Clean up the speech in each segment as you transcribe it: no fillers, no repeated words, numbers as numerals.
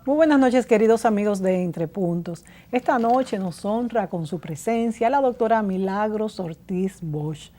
Muy buenas noches, queridos amigos de Entre Puntos. Esta noche nos honra con su presencia la doctora Milagros Ortiz Bosch.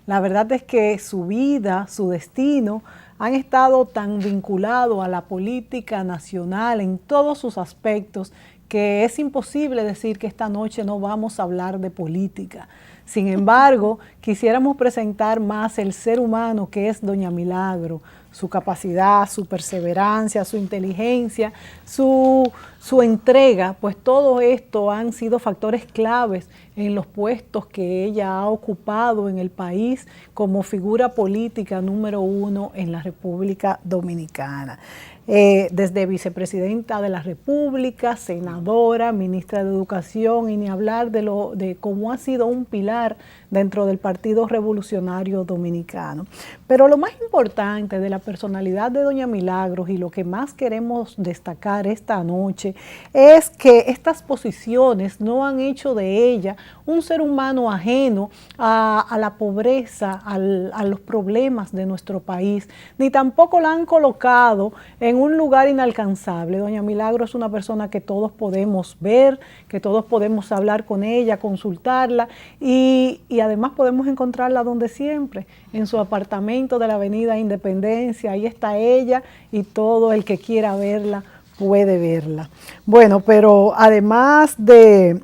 La verdad es que su vida, su destino, han estado tan vinculados a la política nacional en todos sus aspectos que es imposible decir que esta noche no vamos a hablar de política. Sin embargo, quisiéramos presentar más el ser humano que es doña Milagro, su capacidad, su perseverancia, su inteligencia, su entrega, pues todo esto han sido factores claves en los puestos que ella ha ocupado en el país como figura política número 1 en la República Dominicana. Desde vicepresidenta de la República, senadora, ministra de Educación, y ni hablar de cómo ha sido un pilar dentro del Partido Revolucionario Dominicano. Pero lo más importante de la personalidad de doña Milagros y lo que más queremos destacar esta noche es que estas posiciones no han hecho de ella un ser humano ajeno a la pobreza, a los problemas de nuestro país, ni tampoco la han colocado en un lugar inalcanzable. Doña Milagro es una persona que todos podemos ver, que todos podemos hablar con ella, consultarla y además podemos encontrarla donde siempre, en su apartamento de la Avenida Independencia. Ahí está ella y todo el que quiera verla puede verla. Bueno, pero además de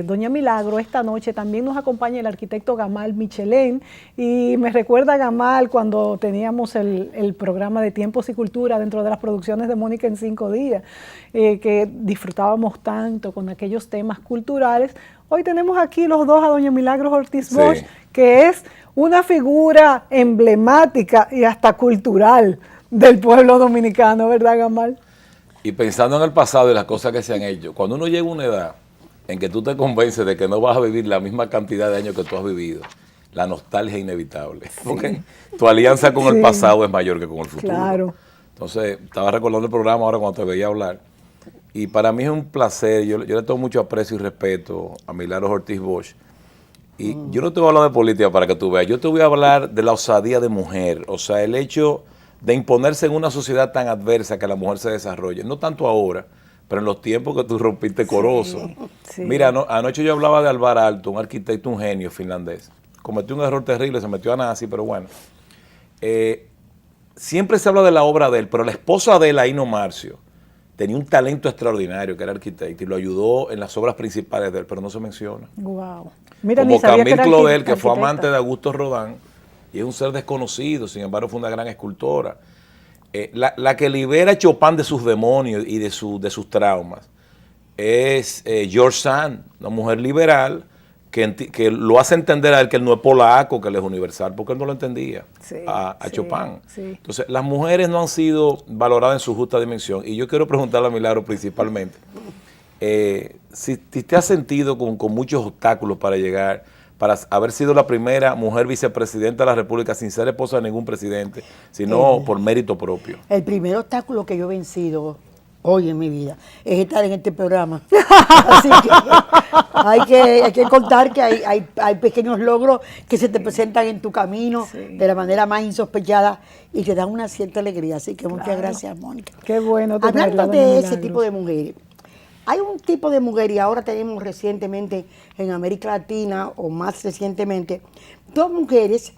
doña Milagro, esta noche también nos acompaña el arquitecto Gamal Michelén, y me recuerda a Gamal cuando teníamos el programa de Tiempos y Cultura dentro de las producciones de Mónica en 5 días, que disfrutábamos tanto con aquellos temas culturales. Hoy tenemos aquí los dos a doña Milagros Ortiz Bosch, sí, que es una figura emblemática y hasta cultural del pueblo dominicano, ¿verdad, Gamal? Y pensando en el pasado y las cosas que se han hecho, cuando uno llega a una edad en que tú te convences de que no vas a vivir la misma cantidad de años que tú has vivido, la nostalgia es inevitable, sí, porque tu alianza con, sí, el pasado es mayor que con el futuro. Claro. Entonces, estaba recordando el programa ahora cuando te veía hablar, y para mí es un placer, yo le tengo mucho aprecio y respeto a Milagros Ortiz Bosch, y yo no te voy a hablar de política para que tú veas, yo te voy a hablar de la osadía de mujer, o sea, el hecho de imponerse en una sociedad tan adversa que la mujer se desarrolle, no tanto ahora, pero en los tiempos que tú rompiste Corozo. Sí, sí. Mira, anoche yo hablaba de Alvar Aalto, un arquitecto, un genio finlandés. Cometió un error terrible, se metió a nazi, pero bueno. Siempre se habla de la obra de él, pero la esposa de él, Aino Marcio, tenía un talento extraordinario, que era arquitecto, y lo ayudó en las obras principales de él, pero no se menciona. Wow. Mira, como Camille Claudel, que fue amante de Augusto Rodin, y es un ser desconocido, sin embargo fue una gran escultora. La que libera a Chopin de sus demonios y de sus traumas es George Sand, una mujer liberal que lo hace entender a él que él no es polaco, que él es universal, porque él no lo entendía, sí, a Chopin. Sí. Entonces, las mujeres no han sido valoradas en su justa dimensión. Y yo quiero preguntarle a Milagro principalmente, si te has sentido con muchos obstáculos para llegar, para haber sido la primera mujer vicepresidenta de la República sin ser esposa de ningún presidente, sino por mérito propio. El primer obstáculo que yo he vencido hoy en mi vida es estar en este programa. Así que hay que contar que hay pequeños logros que se te presentan en tu camino, sí, de la manera más insospechada y te dan una cierta alegría. Así que muchas gracias, Mónica. Qué bueno. Hablando de ese tipo de mujeres, hay un tipo de mujer, y ahora tenemos recientemente en América Latina, o más recientemente, 2 mujeres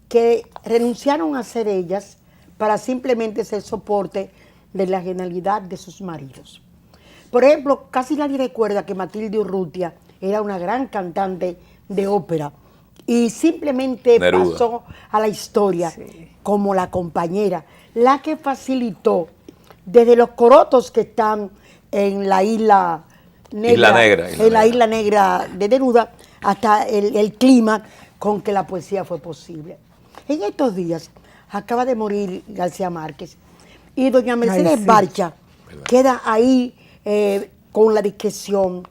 que renunciaron a ser ellas para simplemente ser soporte de la genialidad de sus maridos. Por ejemplo, casi nadie recuerda que Matilde Urrutia era una gran cantante de ópera y simplemente Neruda pasó a la historia, sí, como la compañera, la que facilitó desde los corotos que están en la isla negra, la isla negra de Neruda, hasta el clima con que la poesía fue posible. En estos días acaba de morir García Márquez y doña Mercedes Barcha queda ahí con la discreción.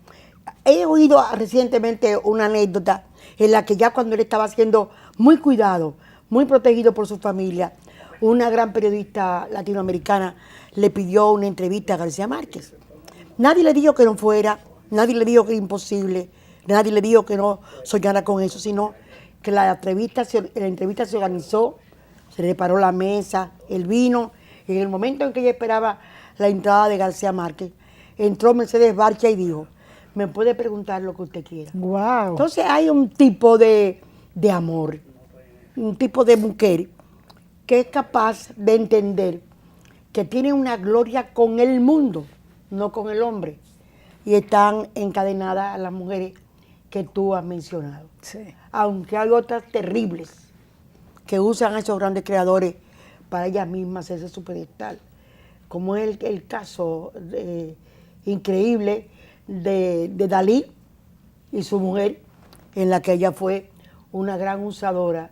He oído recientemente una anécdota en la que ya cuando él estaba siendo muy cuidado, muy protegido por su familia, una gran periodista latinoamericana le pidió una entrevista a García Márquez. Nadie le dijo que no fuera, nadie le dijo que era imposible, nadie le dijo que no soñara con eso, sino que la entrevista se organizó, se preparó la mesa, el vino, y en el momento en que ella esperaba la entrada de García Márquez, entró Mercedes Barcha y dijo, me puede preguntar lo que usted quiera. Wow. Entonces hay un tipo de amor, un tipo de mujer que es capaz de entender que tiene una gloria con el mundo, no con el hombre. Y están encadenadas a las mujeres que tú has mencionado. Sí. Aunque hay otras terribles que usan a esos grandes creadores para ellas mismas hacerse su pedestal, como es el caso increíble de Dalí y su mujer, en la que ella fue una gran usadora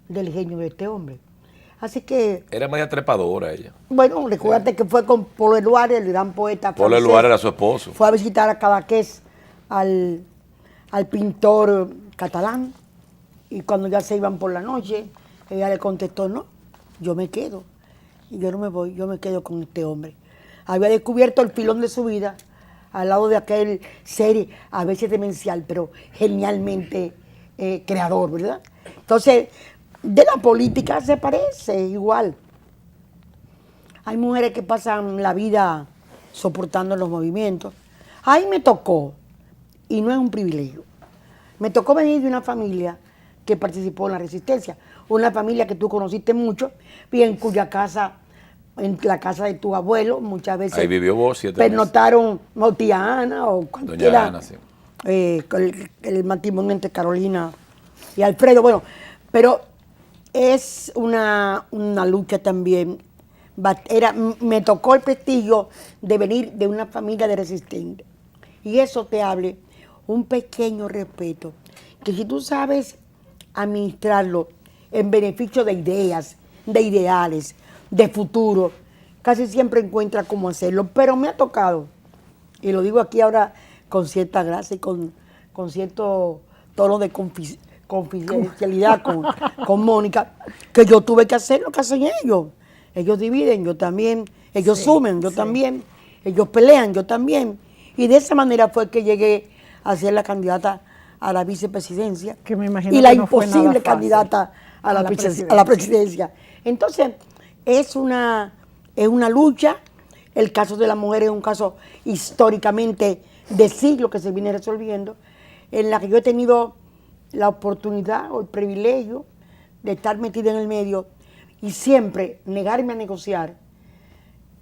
del genio de este hombre. Así que... Era media trepadora ella. Bueno, recuérdate que fue con Paul Éluard, el gran poeta Paul francés. Éluard era su esposo. Fue a visitar a Cadaqués, al pintor catalán, y cuando ya se iban por la noche, ella le contestó, no, yo me quedo, y yo no me voy, yo me quedo con este hombre. Había descubierto el filón de su vida, al lado de aquel ser a veces demencial, pero genialmente creador, ¿verdad? Entonces, de la política se parece igual. Hay mujeres que pasan la vida soportando los movimientos. Ahí me tocó, y no es un privilegio, me tocó venir de una familia que participó en la resistencia, una familia que tú conociste mucho, y en cuya casa, en la casa de tu abuelo, muchas veces Ahí vivió vos 7 meses. pernotaron tía Ana o cualquiera. Doña Ana, sí. El matrimonio entre Carolina y Alfredo, bueno, pero es una lucha también. Me tocó el prestigio de venir de una familia de resistentes. Y eso te hable un pequeño respeto, que si tú sabes administrarlo en beneficio de ideas, de ideales, de futuro, casi siempre encuentras cómo hacerlo. Pero me ha tocado, y lo digo aquí ahora con cierta gracia y con cierto tono de confidencialidad con Mónica, que yo tuve que hacer lo que hacen ellos. Ellos dividen, yo también. Ellos sumen, yo también. Ellos pelean, yo también. Y de esa manera fue que llegué a ser la candidata a la vicepresidencia. Que me imagino y la que no fue nada imposible fácil. Candidata a la presidencia. Entonces, es una lucha. El caso de la mujer es un caso históricamente de siglos que se viene resolviendo, en la que yo he tenido la oportunidad o el privilegio de estar metida en el medio y siempre negarme a negociar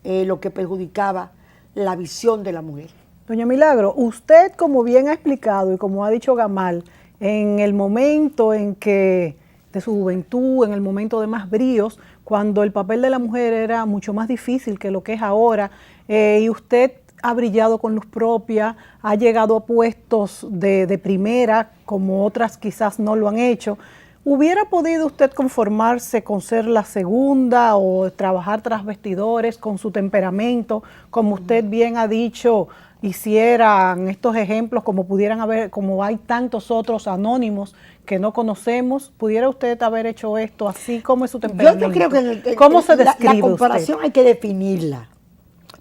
lo que perjudicaba la visión de la mujer. Doña Milagro, usted, como bien ha explicado y como ha dicho Gamal, en el momento en que de su juventud, en el momento de más bríos, cuando el papel de la mujer era mucho más difícil que lo que es ahora, y usted ha brillado con luz propia, ha llegado a puestos de primera, como otras quizás no lo han hecho. ¿Hubiera podido usted conformarse con ser la segunda o trabajar tras vestidores con su temperamento, como usted bien ha dicho, hicieran estos ejemplos como pudieran haber, como hay tantos otros anónimos que no conocemos? ¿Pudiera usted haber hecho esto así? ¿Cómo es su temperamento? Yo creo que ¿Cómo se describe la comparación usted? hay que definirla,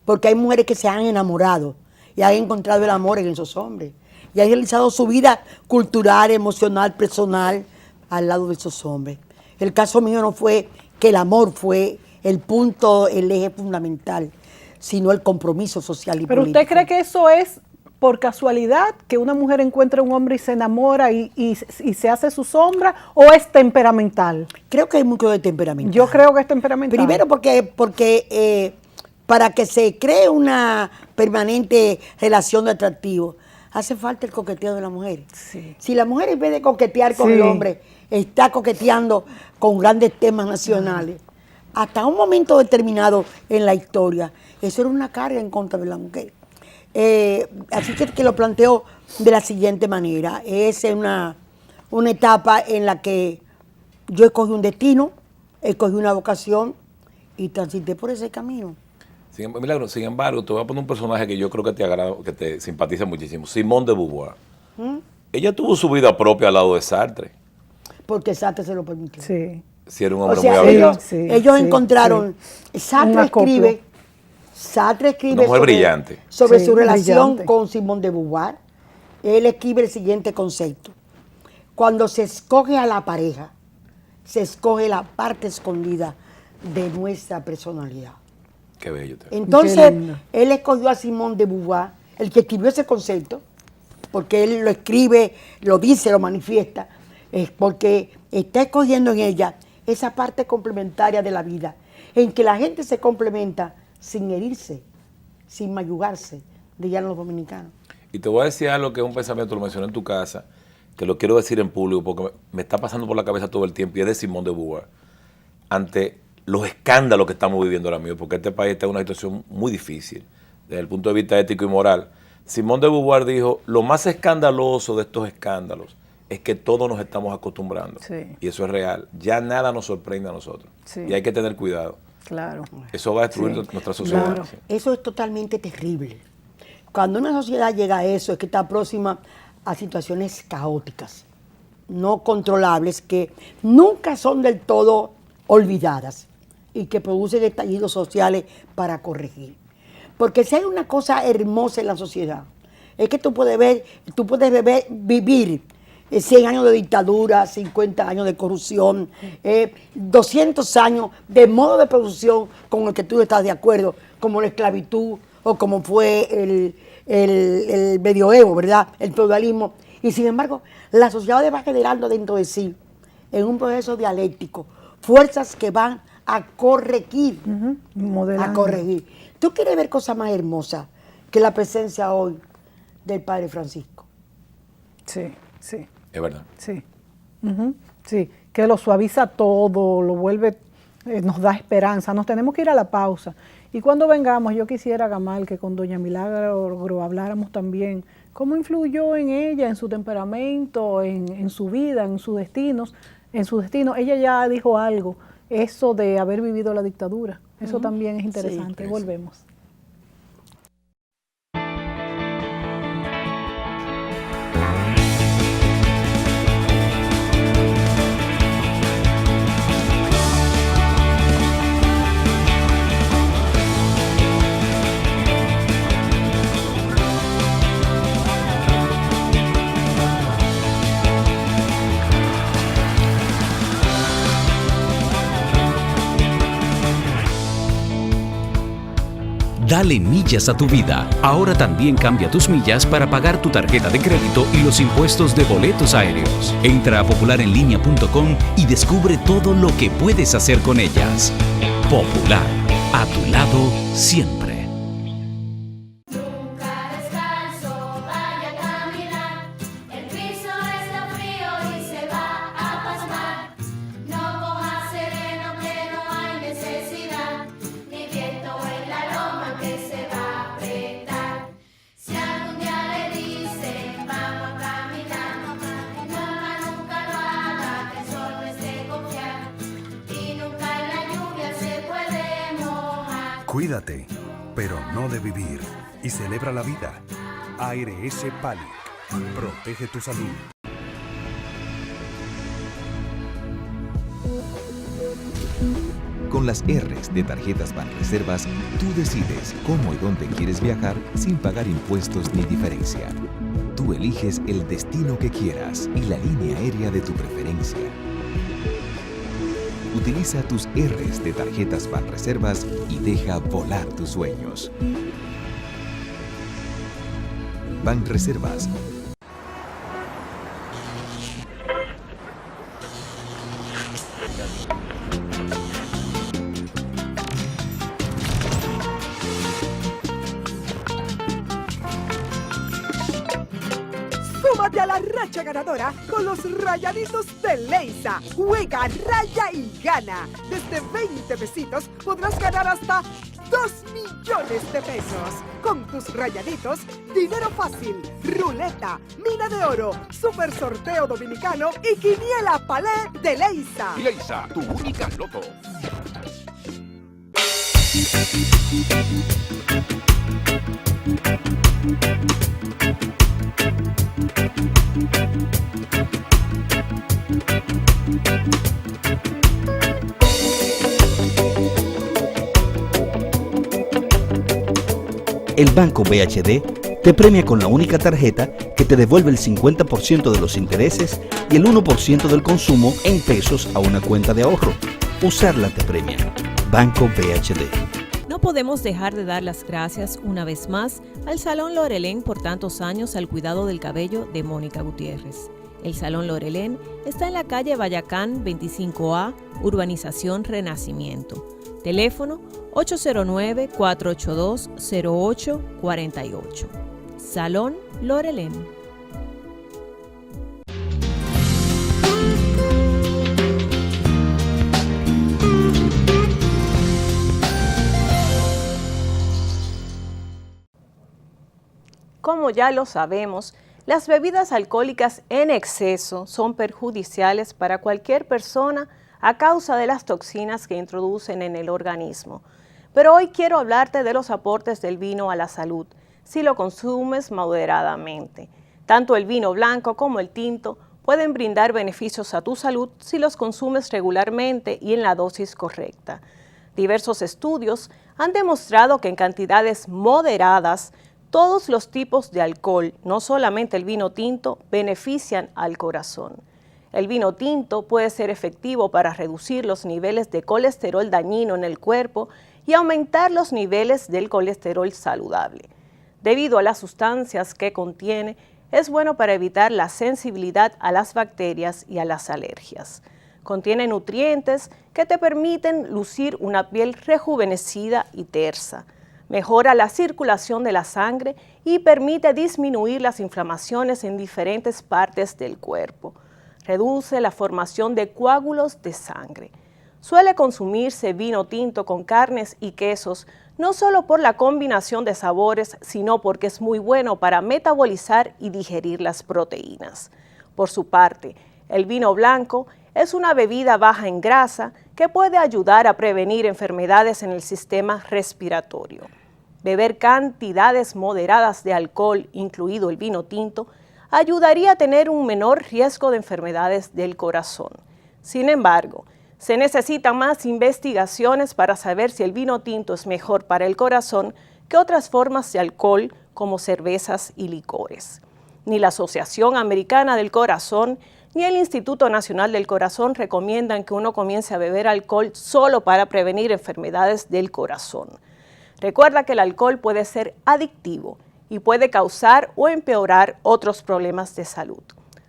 porque hay mujeres que se han enamorado y han encontrado el amor en esos hombres y han realizado su vida cultural, emocional, personal al lado de esos hombres. El caso mío no fue que el amor fue el punto, el eje fundamental, sino el compromiso social y ¿Pero político. usted cree que eso es por casualidad, que una mujer encuentra a un hombre y se enamora y se hace su sombra, o es temperamental? Creo que hay mucho de temperamento. Yo creo que es temperamental. Primero porque para que se cree una permanente relación de atractivo, hace falta el coqueteo de la mujer. Sí. Si la mujer, en vez de coquetear con Sí. el hombre, está coqueteando con grandes temas nacionales, hasta un momento determinado en la historia, eso era una carga en contra de la mujer. Así que lo planteo de la siguiente manera. Es una etapa en la que yo escogí un destino, escogí una vocación y transité por ese camino. Milagro, sin embargo, te voy a poner un personaje que yo creo que te agrada, que te simpatiza muchísimo, Simone de Beauvoir. Ella tuvo su vida propia al lado de Sartre. Porque Sartre se lo permitió. Sí. Si era un O hombre sea, muy abierto. ellos encontraron, Sartre Un acoplo. escribe Una mujer brillante. sobre Sí, su relación brillante. con Simone de Beauvoir. Él escribe el siguiente concepto: cuando se escoge a la pareja, se escoge la parte escondida de nuestra personalidad. Qué bello. Entonces, él escogió a Simone de Beauvoir, el que escribió ese concepto, porque él lo escribe, lo dice, lo manifiesta, es porque está escogiendo en ella esa parte complementaria de la vida, en que la gente se complementa sin herirse, sin mayugarse, dirían los dominicanos. Y te voy a decir algo que es un pensamiento, lo mencioné en tu casa, que lo quiero decir en público porque me está pasando por la cabeza todo el tiempo, y es de Simone de Beauvoir. Ante los escándalos que estamos viviendo ahora mismo, porque este país está en una situación muy difícil, desde el punto de vista ético y moral, Simone de Beauvoir dijo, lo más escandaloso de estos escándalos es que todos nos estamos acostumbrando. Sí. Y eso es real. Ya nada nos sorprende a nosotros. Sí. Y hay que tener cuidado. Claro. Eso va a destruir nuestra sociedad. Claro. Sí. Eso es totalmente terrible. Cuando una sociedad llega a eso, es que está próxima a situaciones caóticas, no controlables, que nunca son del todo olvidadas y que producen estallidos sociales para corregir. Porque si hay una cosa hermosa en la sociedad, es que tú puedes vivir 100 años de dictadura, 50 años de corrupción, 200 años de modo de producción con el que tú estás de acuerdo, como la esclavitud o como fue el medioevo, ¿verdad? El feudalismo. Y sin embargo, la sociedad va generando dentro de sí, en un proceso dialéctico, fuerzas que van a corregir, a corregir. ¿Tú quieres ver cosas más hermosas que la presencia hoy del Padre Francisco? Sí, sí. Es verdad. Sí. Sí, que lo suaviza todo, lo vuelve, nos da esperanza. Nos tenemos que ir a la pausa. Y cuando vengamos, yo quisiera, Gamal, que con doña Milagro habláramos también cómo influyó en ella, en su temperamento, en su vida, en sus destinos. Ella ya dijo algo, eso de haber vivido la dictadura. Eso también es interesante. Sí, volvemos. Dale millas a tu vida. Ahora también cambia tus millas para pagar tu tarjeta de crédito y los impuestos de boletos aéreos. Entra a popularenlinea.com y descubre todo lo que puedes hacer con ellas. Popular, a tu lado siempre. Cuídate, pero no de vivir, y celebra la vida. ARS Pali, protege tu salud. Con las R's de Tarjetas Banreservas, tú decides cómo y dónde quieres viajar sin pagar impuestos ni diferencia. Tú eliges el destino que quieras y la línea aérea de tu preferencia. Utiliza tus R's de Tarjetas Banreservas y deja volar tus sueños. Banreservas. Súmate a la racha ganadora con los rayaditos de Leisa. Juega, raya y gana. Desde 20 pesitos podrás ganar hasta 2 millones de pesos. Con tus rayaditos, dinero fácil, ruleta, mina de oro, super sorteo dominicano y quiniela palé de Leisa. Leisa, tu única loto. El Banco BHD te premia con la única tarjeta que te devuelve el 50% de los intereses y el 1% del consumo en pesos a una cuenta de ahorro. Usarla te premia. Banco BHD. No podemos dejar de dar las gracias una vez más al Salón Lorelén por tantos años al cuidado del cabello de Mónica Gutiérrez. El Salón Lorelén está en la calle Bayacán 25A, Urbanización Renacimiento. Teléfono 809-482-0848. Salón Lorelén. Como ya lo sabemos, las bebidas alcohólicas en exceso son perjudiciales para cualquier persona a causa de las toxinas que introducen en el organismo. Pero hoy quiero hablarte de los aportes del vino a la salud, si lo consumes moderadamente. Tanto el vino blanco como el tinto pueden brindar beneficios a tu salud si los consumes regularmente y en la dosis correcta. Diversos estudios han demostrado que en cantidades moderadas, todos los tipos de alcohol, no solamente el vino tinto, benefician al corazón. El vino tinto puede ser efectivo para reducir los niveles de colesterol dañino en el cuerpo y aumentar los niveles del colesterol saludable. Debido a las sustancias que contiene, es bueno para evitar la sensibilidad a las bacterias y a las alergias. Contiene nutrientes que te permiten lucir una piel rejuvenecida y tersa. Mejora la circulación de la sangre y permite disminuir las inflamaciones en diferentes partes del cuerpo. Reduce la formación de coágulos de sangre. Suele consumirse vino tinto con carnes y quesos, no solo por la combinación de sabores, sino porque es muy bueno para metabolizar y digerir las proteínas. Por su parte, el vino blanco es una bebida baja en grasa que puede ayudar a prevenir enfermedades en el sistema respiratorio. Beber cantidades moderadas de alcohol, incluido el vino tinto, ayudaría a tener un menor riesgo de enfermedades del corazón. Sin embargo, se necesitan más investigaciones para saber si el vino tinto es mejor para el corazón que otras formas de alcohol como cervezas y licores. Ni la Asociación Americana del Corazón ni el Instituto Nacional del Corazón recomiendan que uno comience a beber alcohol solo para prevenir enfermedades del corazón. Recuerda que el alcohol puede ser adictivo y puede causar o empeorar otros problemas de salud.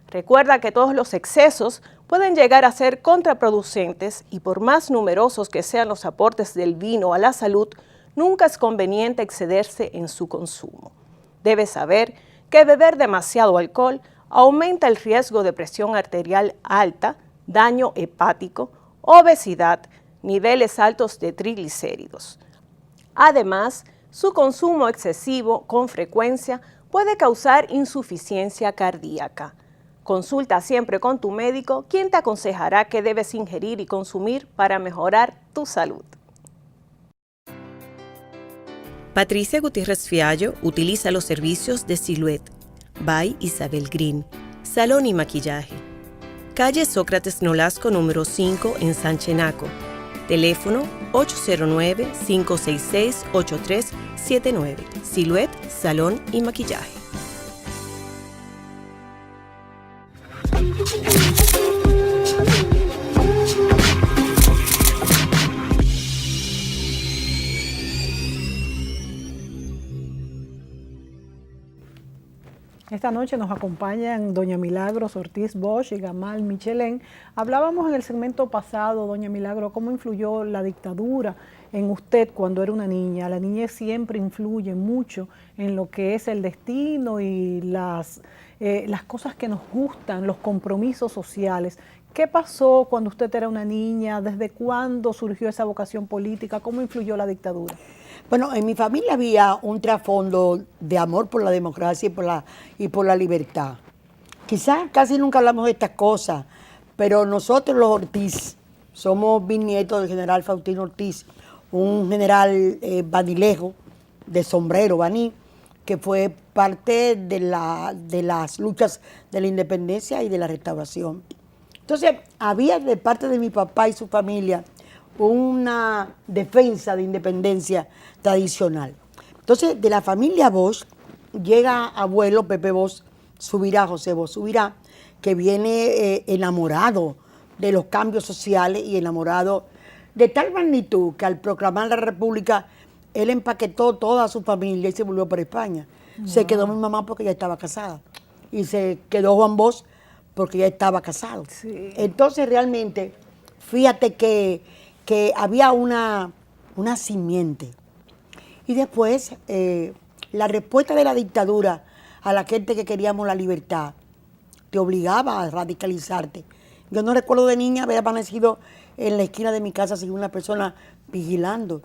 Recuerda que todos los excesos pueden llegar a ser contraproducentes y por más numerosos que sean los aportes del vino a la salud, nunca es conveniente excederse en su consumo. Debes saber que beber demasiado alcohol aumenta el riesgo de presión arterial alta, daño hepático, obesidad, niveles altos de triglicéridos. Además, su consumo excesivo con frecuencia puede causar insuficiencia cardíaca. Consulta siempre con tu médico, quien te aconsejará qué debes ingerir y consumir para mejorar tu salud. Patricia Gutiérrez Fiallo utiliza los servicios de Silhouette by Isabel Green, salón y maquillaje. Calle Sócrates Nolasco número 5 en Sanchenaco. Teléfono 809-566-8379. Silhouette, salón y maquillaje. Esta noche nos acompañan doña Milagros Ortiz Bosch y Gamal Michelén. Hablábamos en el segmento pasado, doña Milagros, cómo influyó la dictadura en usted cuando era una niña. La niñez siempre influye mucho en lo que es el destino y las cosas que nos gustan, los compromisos sociales. ¿Qué pasó cuando usted era una niña? ¿Desde cuándo surgió esa vocación política? ¿Cómo influyó la dictadura? Bueno, en mi familia había un trasfondo de amor por la democracia y por la libertad. Quizás casi nunca hablamos de estas cosas, pero nosotros los Ortiz somos bisnietos del general Faustino Ortiz, un general banilejo de sombrero, baní, que fue parte de las luchas de la independencia y de la restauración. Entonces, había de parte de mi papá y su familia una defensa de independencia tradicional. Entonces, de la familia Bosch, llega abuelo Pepe Bosch Subirá, José Bosch Subirá, que viene enamorado de los cambios sociales y enamorado de tal magnitud que al proclamar la República, él empaquetó toda su familia y se volvió para España. Se quedó mi mamá porque ya estaba casada. Y se quedó Juan Bosch porque ya estaba casado. Sí. Entonces realmente, fíjate que había una simiente. Y después, la respuesta de la dictadura a la gente que queríamos la libertad, te obligaba a radicalizarte. Yo no recuerdo de niña haber amanecido en la esquina de mi casa sin una persona vigilando,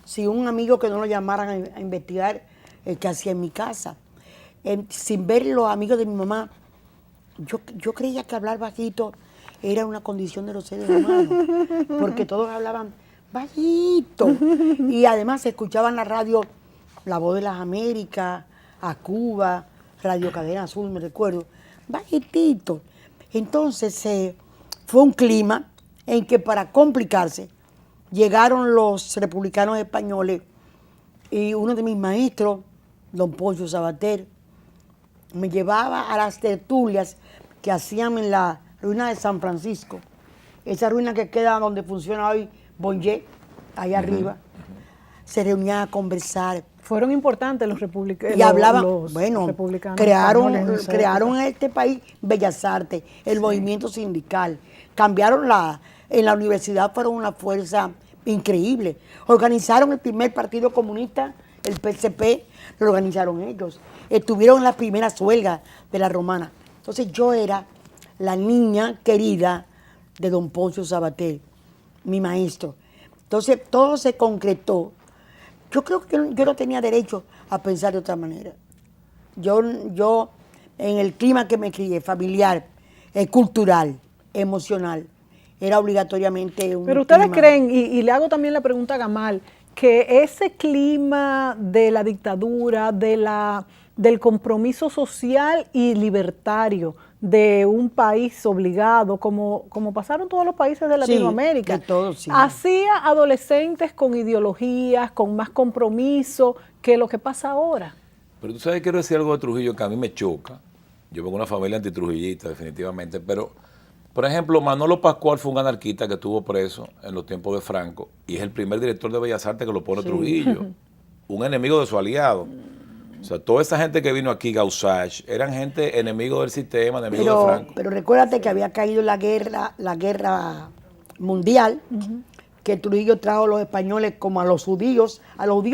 sin un amigo que no lo llamaran a investigar qué hacía en mi casa. Sin ver los amigos de mi mamá, yo creía que hablar bajito era una condición de los seres humanos, porque todos hablaban bajito. Y además se escuchaba en la radio La Voz de las Américas, a Cuba, Radio Cadena Azul, me recuerdo, bajitito. Entonces fue un clima en que para complicarse llegaron los republicanos españoles y uno de mis maestros, don Poncho Sabater, me llevaba a las tertulias que hacían en la ruina de San Francisco, esa ruina que queda donde funciona hoy Bonjet, allá arriba. Se reunían a conversar. Fueron importantes los republicanos. Y hablaban, los bueno, republicanos crearon españoles en este país Bellas Artes, el movimiento sindical. Cambiaron en la universidad, fueron una fuerza increíble. Organizaron el primer partido comunista, el PCP, lo organizaron ellos. Estuvieron en las primeras huelgas de la Romana. Entonces yo era la niña querida de don Poncio Sabater, mi maestro. Entonces todo se concretó. Yo creo que yo no tenía derecho a pensar de otra manera. Yo en el clima que me crié, familiar, cultural, emocional, era obligatoriamente un Pero ustedes clima. creen, y le hago también la pregunta a Gamal, que ese clima de la dictadura, del compromiso social y libertario de un país obligado, como pasaron todos los países de Latinoamérica, de todos, sí. hacía adolescentes con ideologías, con más compromiso que lo que pasa ahora. Pero tú sabes, quiero decir algo de Trujillo que a mí me choca. Yo vengo de una familia antitrujillista, definitivamente, pero, por ejemplo, Manolo Pascual fue un anarquista que estuvo preso en los tiempos de Franco y es el primer director de Bellas Artes que lo pone Trujillo, un enemigo de su aliado. O sea, toda esa gente que vino aquí, Gausach, eran gente enemigo del sistema, enemigo de Franco. Pero recuérdate que había caído la guerra mundial, que Trujillo trajo a los españoles como a los judíos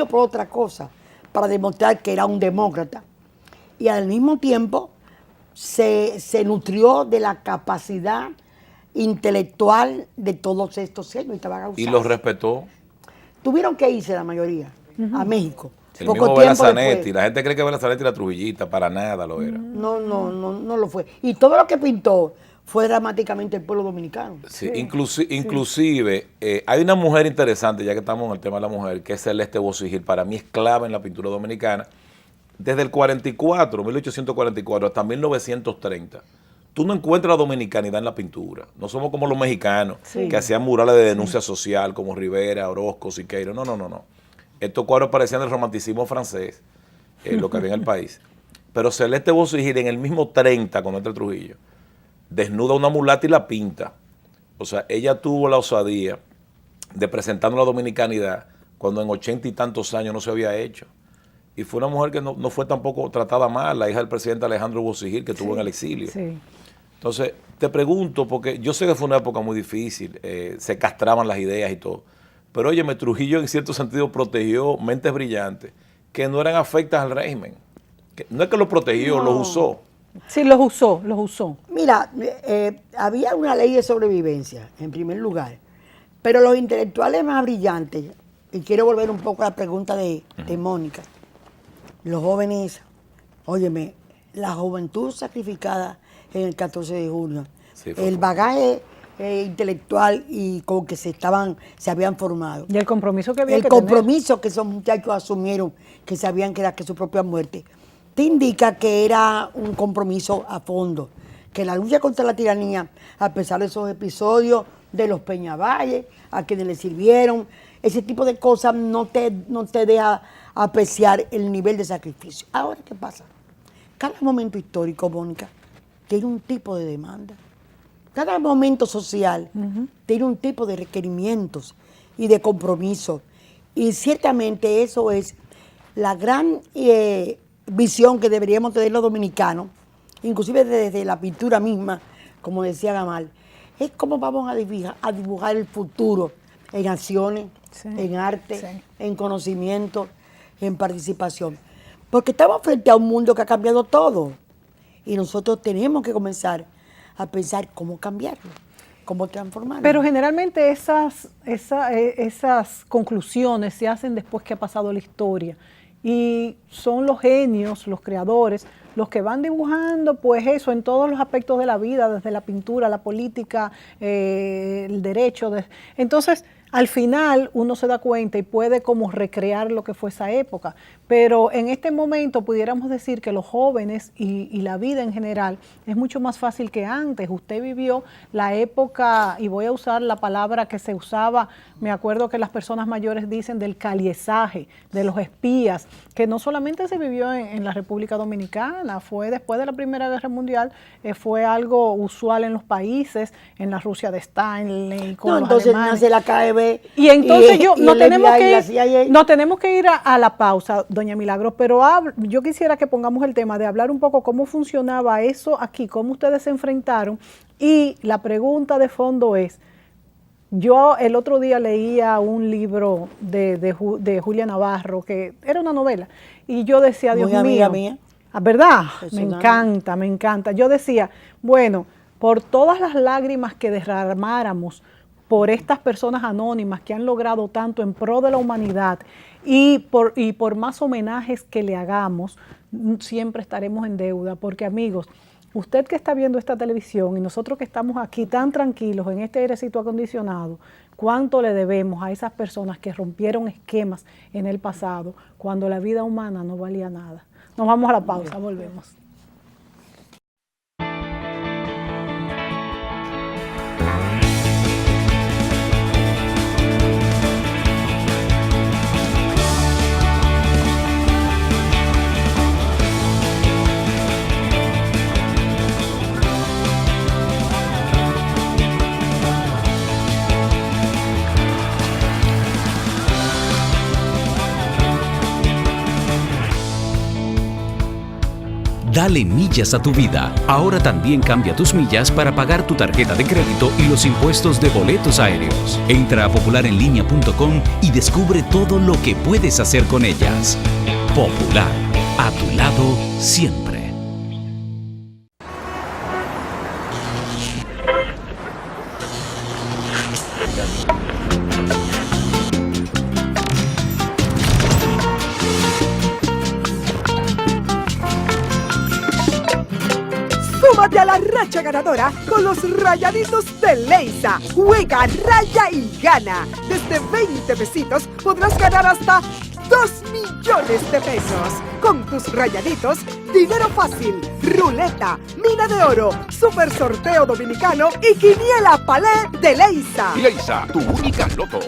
por otra cosa, para demostrar que era un demócrata. Y al mismo tiempo se nutrió de la capacidad intelectual de todos estos años. Y los respetó. Tuvieron que irse la mayoría a México. El mismo Bela Zanetti, la gente cree que Bela Zanetti era trujillista, para nada lo era. No lo fue. Y todo lo que pintó fue dramáticamente el pueblo dominicano. Sí, inclusive hay una mujer interesante, ya que estamos en el tema de la mujer, que es Celeste Bocigil, para mí es clave en la pintura dominicana. Desde el 1844 hasta 1930, tú no encuentras la dominicanidad en la pintura. No somos como los mexicanos, que hacían murales de denuncia social, como Rivera, Orozco, Siqueiro. No. Estos cuadros parecían del romanticismo francés, lo que había en el país. Pero Celeste Bocigil, en el mismo 30, con este Trujillo, desnuda una mulata y la pinta. O sea, ella tuvo la osadía de presentarnos la dominicanidad cuando en 80 y tantos años no se había hecho. Y fue una mujer que no fue tampoco tratada mal, la hija del presidente Alejandro Bocigil, que estuvo en el exilio. Sí. Entonces, te pregunto, porque yo sé que fue una época muy difícil, se castraban las ideas y todo. Pero óyeme, Trujillo en cierto sentido protegió mentes brillantes que no eran afectas al régimen. No es que los protegió, los usó. Sí, los usó. Mira, había una ley de sobrevivencia, en primer lugar, pero los intelectuales más brillantes, y quiero volver un poco a la pregunta de Mónica, los jóvenes, óyeme, la juventud sacrificada en el 14 de junio, el bagaje intelectual y con que se habían formado. Y el compromiso que había el compromiso que esos muchachos asumieron, que sabían que era que su propia muerte, te indica que era un compromiso a fondo, que la lucha contra la tiranía, a pesar de esos episodios de los Peñavalles, a quienes le sirvieron, ese tipo de cosas no te deja apreciar el nivel de sacrificio. Ahora, ¿qué pasa? Cada momento histórico, Mónica, tiene un tipo de demanda. Cada momento social tiene un tipo de requerimientos y de compromiso. Y ciertamente eso es la gran visión que deberíamos tener los dominicanos, inclusive desde la pintura misma, como decía Gamal, es cómo vamos a dibujar el futuro en acciones, en arte, en conocimiento, en participación. Porque estamos frente a un mundo que ha cambiado todo y nosotros tenemos que comenzar a pensar cómo cambiarlo, cómo transformarlo. Pero generalmente esas conclusiones se hacen después que ha pasado la historia y son los genios, los creadores, los que van dibujando pues eso en todos los aspectos de la vida, desde la pintura, la política, el derecho. Entonces, al final uno se da cuenta y puede como recrear lo que fue esa época. Pero en este momento pudiéramos decir que los jóvenes y la vida en general es mucho más fácil que antes. Usted vivió la época, y voy a usar la palabra que se usaba, me acuerdo que las personas mayores dicen del caliezaje, de los espías, que no solamente se vivió en la República Dominicana, fue después de la Primera Guerra Mundial, fue algo usual en los países, en la Rusia de Stalin, con los entonces alemanes. nace la KGB. Y entonces nos tenemos que ir a la pausa, doña Milagros, pero yo quisiera que pongamos el tema de hablar un poco cómo funcionaba eso aquí, cómo ustedes se enfrentaron, y la pregunta de fondo es, yo el otro día leía un libro de Julia Navarro, que era una novela, y yo decía, Dios mío, mía. ¿Verdad? Me encanta. Yo decía, bueno, por todas las lágrimas que derramáramos por estas personas anónimas que han logrado tanto en pro de la humanidad y por más homenajes que le hagamos, siempre estaremos en deuda, porque amigos, usted que está viendo esta televisión y nosotros que estamos aquí tan tranquilos en este airecito acondicionado, ¿cuánto le debemos a esas personas que rompieron esquemas en el pasado cuando la vida humana no valía nada? Nos vamos a la pausa, volvemos. Dale millas a tu vida. Ahora también cambia tus millas para pagar tu tarjeta de crédito y los impuestos de boletos aéreos. Entra a popularenlinea.com y descubre todo lo que puedes hacer con ellas. Popular, a tu lado siempre. Súmate a la racha ganadora con los Rayaditos de Leisa. Juega, raya y gana. Desde 20 pesitos podrás ganar hasta 2 millones de pesos. Con tus Rayaditos, dinero fácil, ruleta, mina de oro, super sorteo dominicano y quiniela palé de Leisa. Leisa, tu única loto.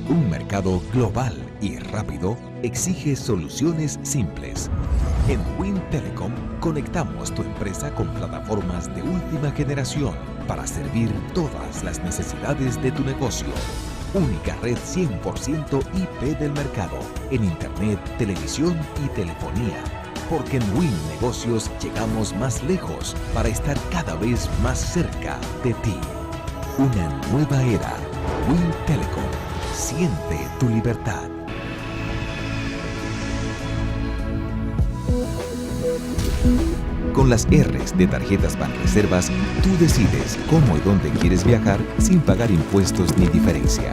Un mercado global y rápido exige soluciones simples. En Wind Telecom conectamos tu empresa con plataformas de última generación para servir todas las necesidades de tu negocio. Única red 100% IP del mercado en Internet, televisión y telefonía. Porque en Wind Negocios llegamos más lejos para estar cada vez más cerca de ti. Una nueva era. Wind Telecom. Siente tu libertad. Con las R's de Tarjetas Banreservas, tú decides cómo y dónde quieres viajar sin pagar impuestos ni diferencia.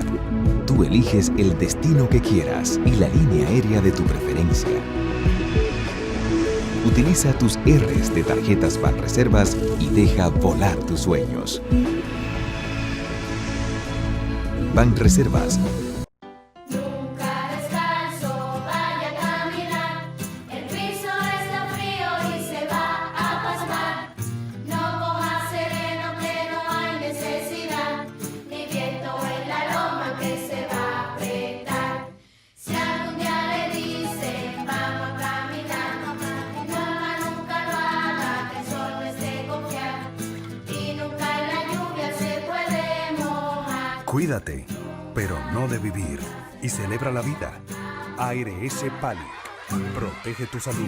Tú eliges el destino que quieras y la línea aérea de tu preferencia. Utiliza tus R's de Tarjetas Banreservas y deja volar tus sueños. Banreservas. Cuídate, pero no de vivir. Y celebra la vida. ARS Pali. Protege tu salud.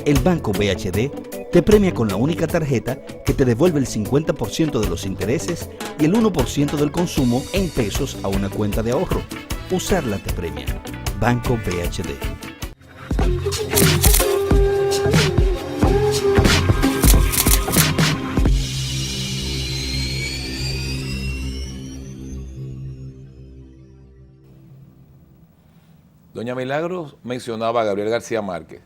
El Banco BHD te premia con la única tarjeta que te devuelve el 50% de los intereses y el 1% del consumo en pesos a una cuenta de ahorro. Usarla te premia. Banco BHD. Doña Milagros mencionaba a Gabriel García Márquez.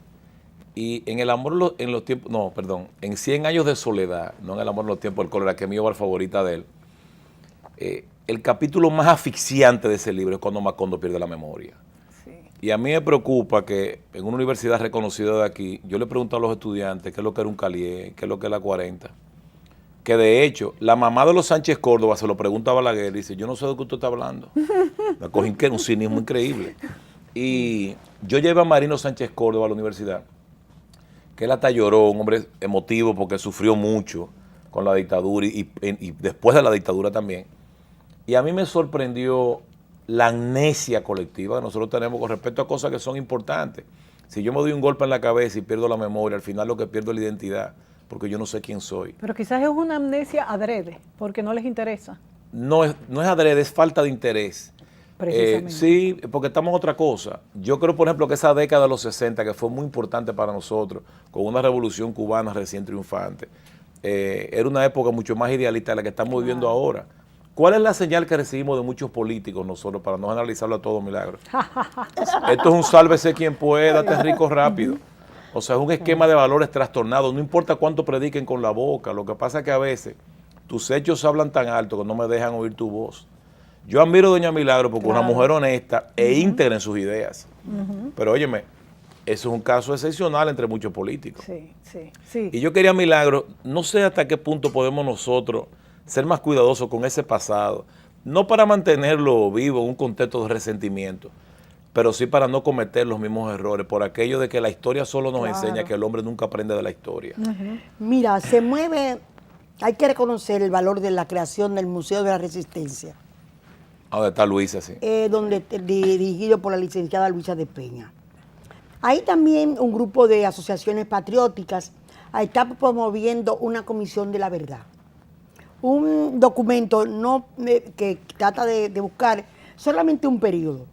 Y en El amor en los tiempos, no, perdón, en 100 años de soledad, no en El amor en los tiempos del cólera, que es mi obra favorita de él, el capítulo más asfixiante de ese libro es cuando Macondo pierde la memoria. Sí. Y a mí me preocupa que en una universidad reconocida de aquí, yo le pregunto a los estudiantes qué es lo que era un Calié, qué es lo que es la 40. Que de hecho, la mamá de los Sánchez Córdoba se lo pregunta a Balaguer y dice, yo no sé de qué usted está hablando. Me cogí un cinismo increíble. Y yo llevé a Marino Sánchez Córdoba a la universidad, que él hasta lloró, un hombre emotivo porque sufrió mucho con la dictadura y después de la dictadura también. Y a mí me sorprendió la amnesia colectiva que nosotros tenemos con respecto a cosas que son importantes. Si yo me doy un golpe en la cabeza y pierdo la memoria, al final lo que pierdo es la identidad, porque yo no sé quién soy. Pero quizás es una amnesia adrede, porque no les interesa. No es adrede, es falta de interés. Sí, porque estamos en otra cosa. Yo creo, por ejemplo, que esa década de los 60, que fue muy importante para nosotros, con una revolución cubana recién triunfante, era una época mucho más idealista de la que estamos viviendo ahora. ¿Cuál es la señal que recibimos de muchos políticos nosotros, para no analizarlo a todo, Milagro? Esto es un sálvese quien pueda, hazte rico rápido. O sea, es un esquema de valores trastornado. No importa cuánto prediquen con la boca, lo que pasa es que a veces tus hechos hablan tan alto que no me dejan oír tu voz. Yo admiro a doña Milagro porque es una mujer honesta e íntegra en sus ideas. Pero óyeme, eso es un caso excepcional entre muchos políticos. Sí. Y yo quería, Milagro, no sé hasta qué punto podemos nosotros ser más cuidadosos con ese pasado, no para mantenerlo vivo en un contexto de resentimiento, pero sí para no cometer los mismos errores, por aquello de que la historia solo nos enseña que el hombre nunca aprende de la historia. Mira, se mueve, hay que reconocer el valor de la creación del Museo de la Resistencia. ¿Dónde está Luisa? Sí. Dirigido por la licenciada Luisa de Peña. Ahí también un grupo de asociaciones patrióticas está promoviendo una comisión de la verdad. Un documento que trata de buscar solamente un periodo.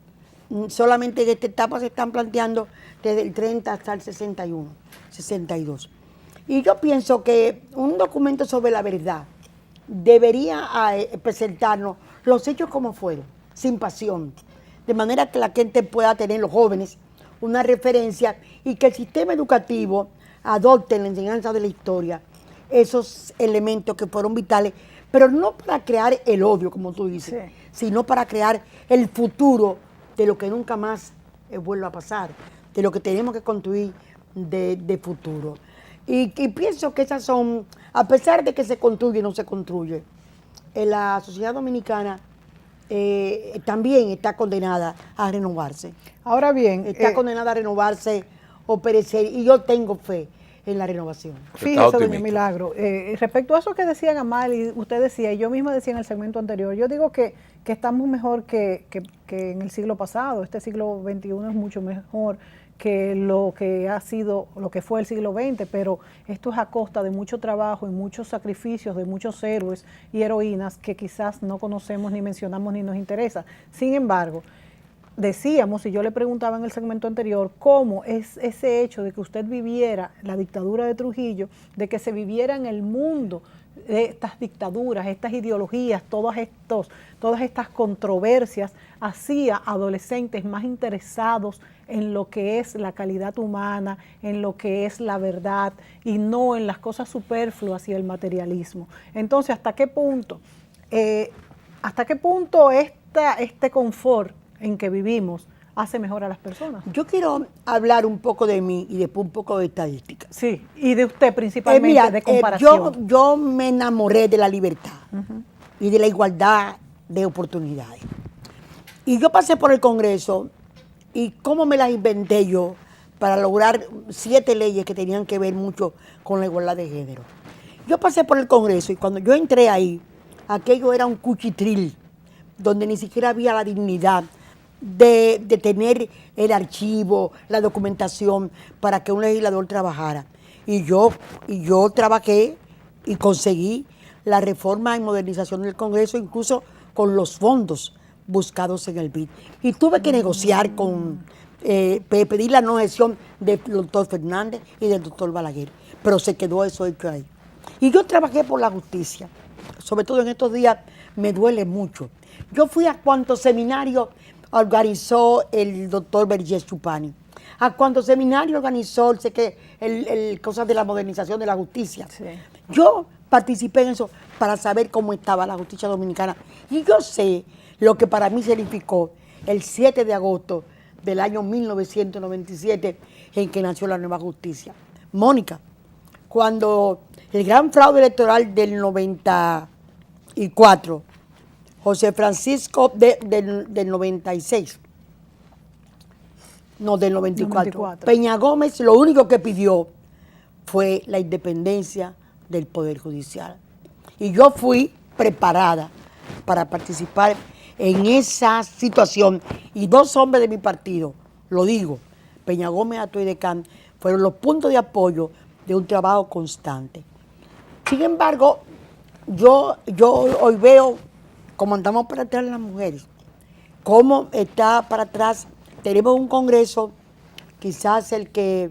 Solamente en esta etapa se están planteando desde el 30 hasta el 61, 62. Y yo pienso que un documento sobre la verdad debería presentarnos los hechos como fueron, sin pasión, de manera que la gente pueda tener, los jóvenes, una referencia y que el sistema educativo adopte en la enseñanza de la historia esos elementos que fueron vitales, pero no para crear el odio, como tú dices, sino para crear el futuro de lo que nunca más vuelva a pasar, de lo que tenemos que construir de futuro. Y pienso que esas son, a pesar de que se construye y no se construye, la sociedad dominicana también está condenada a renovarse. Ahora bien, está condenada a renovarse o perecer, y yo tengo fe en la renovación. Fíjese, doña Milagro, respecto a eso que decían Amal, y usted decía, y yo misma decía en el segmento anterior, yo digo que estamos mejor que en el siglo pasado. Este siglo XXI es mucho mejor que lo que ha sido, lo que fue el siglo XX, pero esto es a costa de mucho trabajo y muchos sacrificios de muchos héroes y heroínas que quizás no conocemos, ni mencionamos, ni nos interesa. Sin embargo, decíamos, y yo le preguntaba en el segmento anterior, cómo es ese hecho de que usted viviera la dictadura de Trujillo, de que se viviera en el mundo de estas dictaduras, estas ideologías, todas estas controversias, hacía adolescentes más interesados en lo que es la calidad humana, en lo que es la verdad y no en las cosas superfluas y el materialismo. Entonces, ¿hasta qué punto este confort en que vivimos hace mejor a las personas? Yo quiero hablar un poco de mí y después un poco de estadística. Sí, y de usted principalmente, de comparación. Yo me enamoré de la libertad. y de la igualdad de oportunidades. Y yo pasé por el Congreso y cómo me las inventé yo para lograr 7 leyes que tenían que ver mucho con la igualdad de género. Yo pasé por el Congreso y cuando yo entré ahí, aquello era un cuchitril, donde ni siquiera había la dignidad de tener el archivo, la documentación para que un legislador trabajara. Y yo trabajé y conseguí la reforma y modernización del Congreso, incluso con los fondos buscados en el BID. Y tuve que negociar pedir la no gestión del doctor Fernández y del doctor Balaguer, pero se quedó eso hecho ahí. Y yo trabajé por la justicia, sobre todo en estos días me duele mucho. Yo fui a cuantos seminarios organizó el doctor Vergés Chupani, a cuantos seminarios organizó cosas de la modernización de la justicia. Sí. Yo participé en eso para saber cómo estaba la justicia dominicana. Y yo sé lo que para mí significó el 7 de agosto del año 1997 en que nació la nueva justicia. Mónica, cuando el gran fraude electoral del 94, José Francisco del 96, no, del 94, Peña Gómez lo único que pidió fue la independencia del Poder Judicial. Y yo fui preparada para participar en esa situación. Y 2 hombres de mi partido, lo digo, Peña Gómez, Atoy Decán, fueron los puntos de apoyo de un trabajo constante. Sin embargo, yo hoy veo cómo andamos para atrás las mujeres, cómo está para atrás. Tenemos un Congreso, quizás el que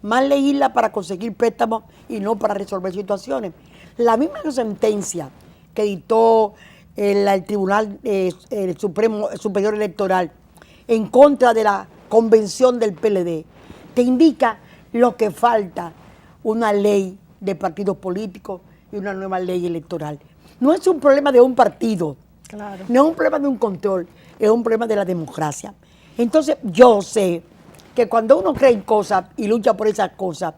más legisla para conseguir préstamos y no para resolver situaciones. La misma sentencia que dictó el Tribunal Superior Electoral en contra de la convención del PLD te indica lo que falta: una ley de partidos políticos y una nueva ley electoral. No es un problema de un partido, claro, no es un problema de un control, es un problema de la democracia. Entonces yo sé que cuando uno cree en cosas y lucha por esas cosas,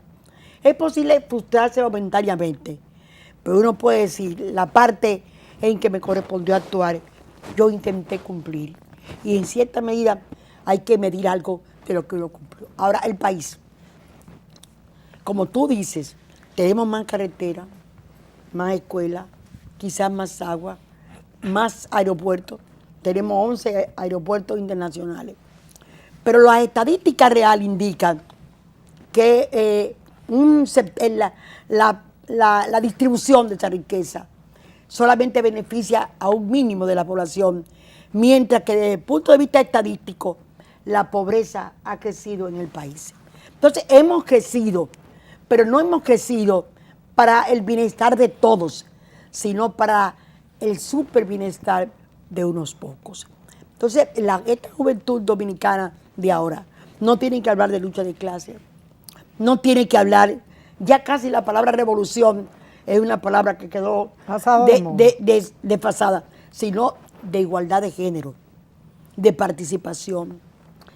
es posible frustrarse momentáneamente, pero uno puede decir, la parte en que me correspondió actuar, yo intenté cumplir. Y en cierta medida hay que medir algo de lo que uno cumplió. Ahora, el país, como tú dices, tenemos más carretera, más escuelas, quizás más agua, más aeropuertos. Tenemos 11 aeropuertos internacionales. Pero las estadísticas reales indican que la distribución de esa riqueza solamente beneficia a un mínimo de la población, mientras que desde el punto de vista estadístico, la pobreza ha crecido en el país. Entonces, hemos crecido, pero no hemos crecido para el bienestar de todos, sino para el super bienestar de unos pocos. Entonces, esta juventud dominicana de ahora no tiene que hablar de lucha de clase, no tiene que ya casi la palabra revolución es una palabra que quedó desfasada, sino de igualdad de género, de participación,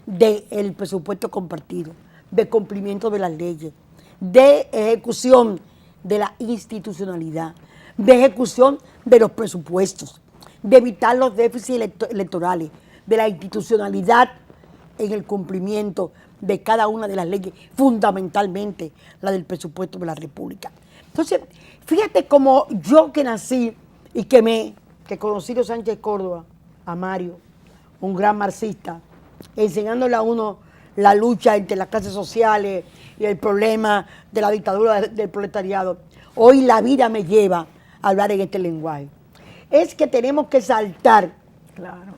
del presupuesto compartido, de cumplimiento de las leyes, de ejecución de la institucionalidad, de ejecución de los presupuestos, de evitar los déficits electorales, de la institucionalidad en el cumplimiento de cada una de las leyes, fundamentalmente la del presupuesto de la República. Entonces, fíjate cómo yo que nací y que conocí a Sánchez Córdoba, a Mario, un gran marxista, enseñándole a uno la lucha entre las clases sociales y el problema de la dictadura del proletariado. Hoy la vida me lleva a hablar en este lenguaje. Es que tenemos que saltar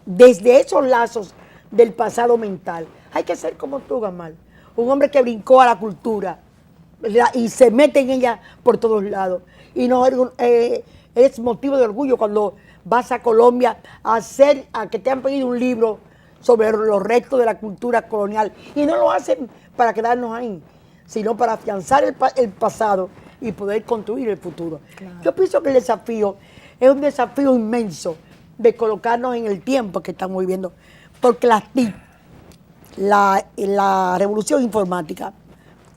desde esos lazos del pasado mental. Hay que ser como tú, Gamal, un hombre que brincó a la cultura y se mete en ella por todos lados. Y no es motivo de orgullo cuando vas a Colombia a que te han pedido un libro sobre los restos de la cultura colonial. Y no lo hacen para quedarnos ahí, sino para afianzar el pasado y poder construir el futuro. Claro. Yo pienso que el desafío es un desafío inmenso de colocarnos en el tiempo que estamos viviendo, porque la revolución informática,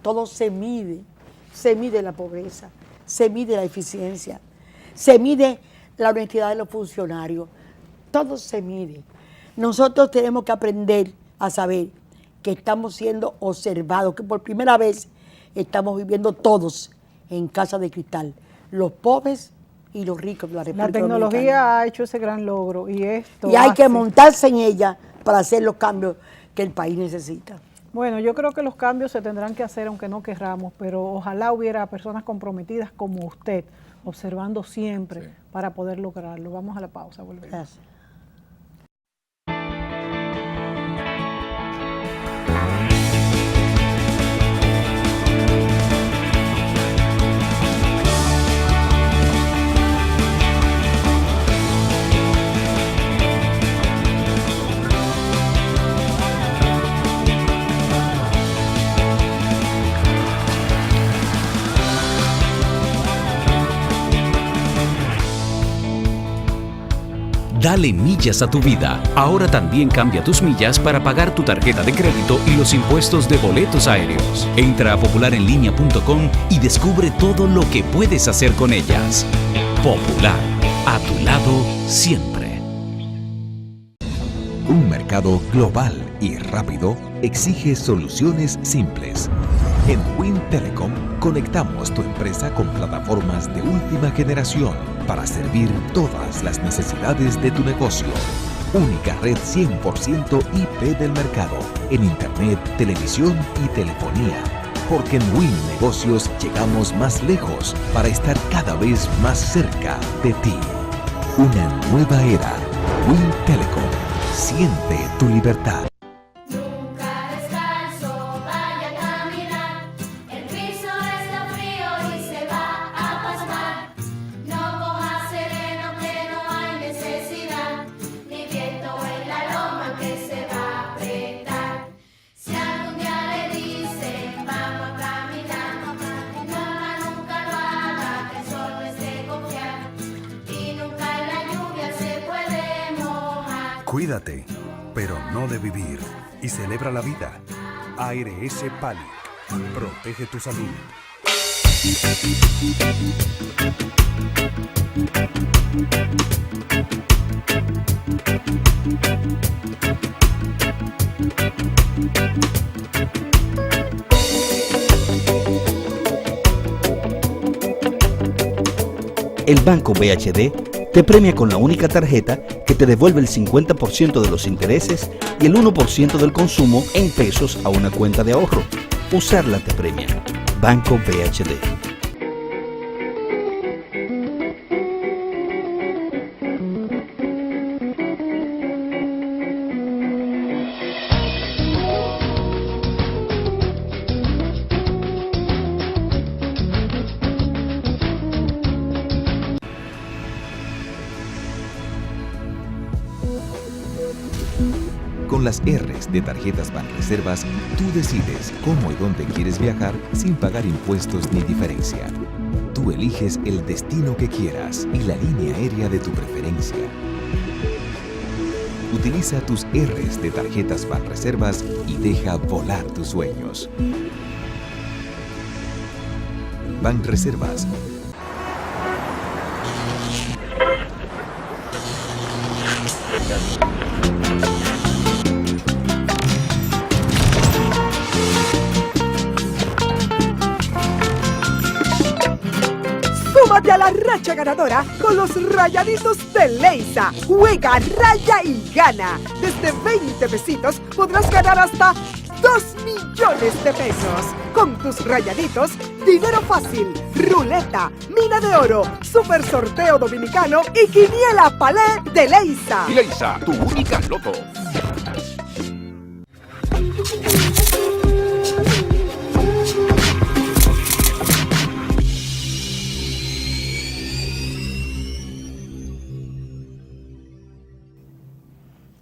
todo se mide la pobreza, se mide la eficiencia, se mide la honestidad de los funcionarios. Todo se mide. Nosotros tenemos que aprender a saber que estamos siendo observados, que por primera vez estamos viviendo todos en casa de cristal, los pobres y los ricos de la República Dominicana. La tecnología ha hecho ese gran logro y esto Y hay que montarse en ella para hacer los cambios que el país necesita. Bueno, yo creo que los cambios se tendrán que hacer aunque no querramos, pero ojalá hubiera personas comprometidas como usted, observando siempre para poder lograrlo. Vamos a la pausa, volvemos. Gracias. Dale millas a tu vida. Ahora también cambia tus millas para pagar tu tarjeta de crédito y los impuestos de boletos aéreos. Entra a popularenlinea.com y descubre todo lo que puedes hacer con ellas. Popular, a tu lado siempre. Un mercado global y rápido exige soluciones simples. En Win Telecom conectamos tu empresa con plataformas de última generación para servir todas las necesidades de tu negocio. Única red 100% IP del mercado en Internet, televisión y telefonía. Porque en Win Negocios llegamos más lejos para estar cada vez más cerca de ti. Una nueva era. Win Telecom. Siente tu libertad. Cuídate, pero no de vivir. Y celebra la vida. ARS Pali. Protege tu salud. El Banco BHD te premia con la única tarjeta que te devuelve el 50% de los intereses y el 1% del consumo en pesos a una cuenta de ahorro. Usarla te premia. Banco BHD. Con las R's de Tarjetas Banreservas, tú decides cómo y dónde quieres viajar sin pagar impuestos ni diferencia. Tú eliges el destino que quieras y la línea aérea de tu preferencia. Utiliza tus R's de Tarjetas Banreservas y deja volar tus sueños. Banreservas. Súmate a la racha ganadora con los Rayaditos de Leisa. Juega, raya y gana. Desde 20 pesitos podrás ganar hasta 2 millones de pesos. Con tus Rayaditos, dinero fácil, ruleta, mina de oro, super sorteo dominicano y quiniela palé de Leisa. Leisa, tu única loto.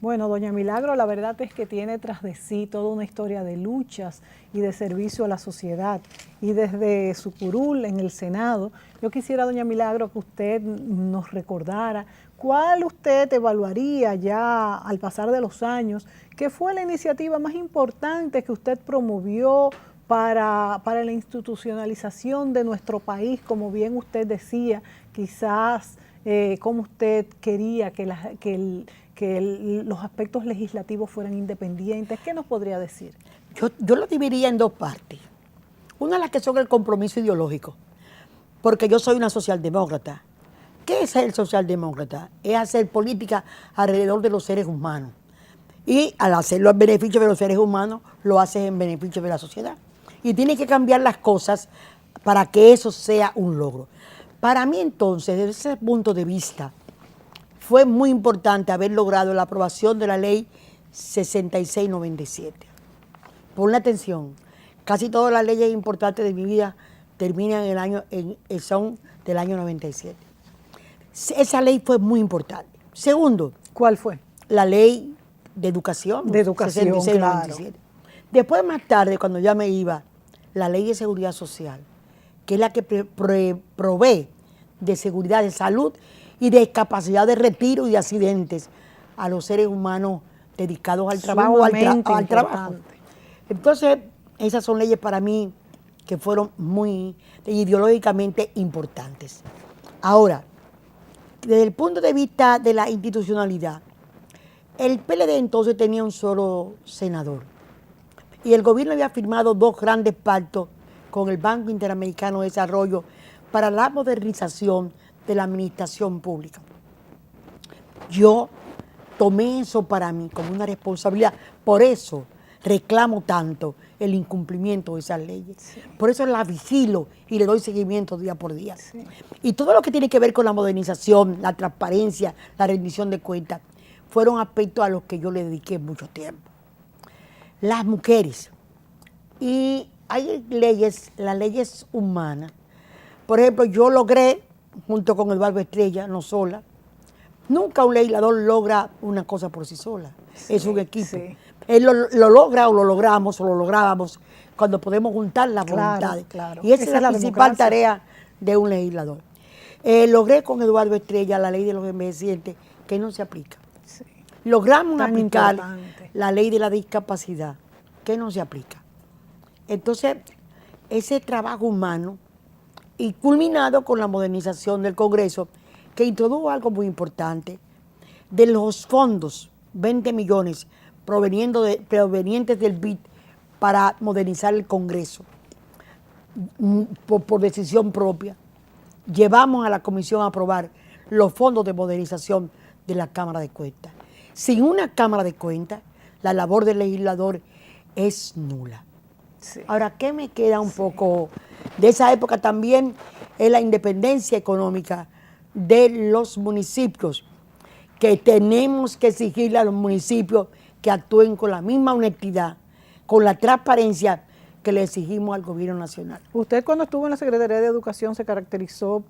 Bueno, doña Milagro, la verdad es que tiene tras de sí toda una historia de luchas y de servicio a la sociedad. Y desde su curul en el Senado, yo quisiera, doña Milagro, que usted nos recordara cuál usted evaluaría ya al pasar de los años, que fue la iniciativa más importante que usted promovió para la institucionalización de nuestro país, como bien usted decía, quizás cómo usted quería que, los aspectos legislativos fueran independientes. ¿Qué nos podría decir? Yo lo dividiría en dos partes. Una de las que son el compromiso ideológico, porque yo soy una socialdemócrata. ¿Qué es ser socialdemócrata? Es hacer política alrededor de los seres humanos. Y al hacerlo en beneficio de los seres humanos, lo haces en beneficio de la sociedad. Y tienes que cambiar las cosas para que eso sea un logro. Para mí entonces, desde ese punto de vista, fue muy importante haber logrado la aprobación de la ley 6697. Ponle atención, casi todas las leyes importantes de mi vida terminan son del año 97. Esa ley fue muy importante. Segundo, ¿cuál fue? La ley de educación. De educación, 6697. Claro. Después, más tarde, cuando ya me iba, la ley de seguridad social, que es la que provee de seguridad, de salud y de capacidad de retiro y de accidentes a los seres humanos dedicados al trabajo, al trabajo. Entonces, esas son leyes para mí que fueron muy ideológicamente importantes. Ahora, desde el punto de vista de la institucionalidad, el PLD entonces tenía un solo senador y el gobierno había firmado 2 grandes pactos con el Banco Interamericano de Desarrollo para la modernización de la administración pública. Yo tomé eso para mí como una responsabilidad, por eso reclamo tanto el incumplimiento de esas leyes. Sí. Por eso la vigilo y le doy seguimiento día por día. Sí. Y todo lo que tiene que ver con la modernización, la transparencia, la rendición de cuentas, fueron aspectos a los que yo le dediqué mucho tiempo. Las mujeres. Y hay leyes, las leyes humanas. Por ejemplo, yo logré, junto con Eduardo Estrella, no sola, nunca un legislador logra una cosa por sí sola. Sí, es un equipo. Sí. Él lo logra o lo logramos o lo lográbamos cuando podemos juntar las voluntades. Claro. Y esa es la principal tarea de un legislador. Logré con Eduardo Estrella la ley de los envejecientes que no se aplica. Sí. Logramos aplicar la ley de la discapacidad que no se aplica. Entonces, ese trabajo humano y culminado con la modernización del Congreso, que introdujo algo muy importante, de los fondos, 20 millones provenientes del BID para modernizar el Congreso, por decisión propia, llevamos a la Comisión a aprobar los fondos de modernización de la Cámara de Cuentas. Sin una Cámara de Cuentas, la labor del legislador es nula. Sí. Ahora, ¿qué me queda un poco de esa época también? Es la independencia económica de los municipios, que tenemos que exigirle a los municipios que actúen con la misma honestidad, con la transparencia que le exigimos al gobierno nacional. Usted cuando estuvo en la Secretaría de Educación se caracterizó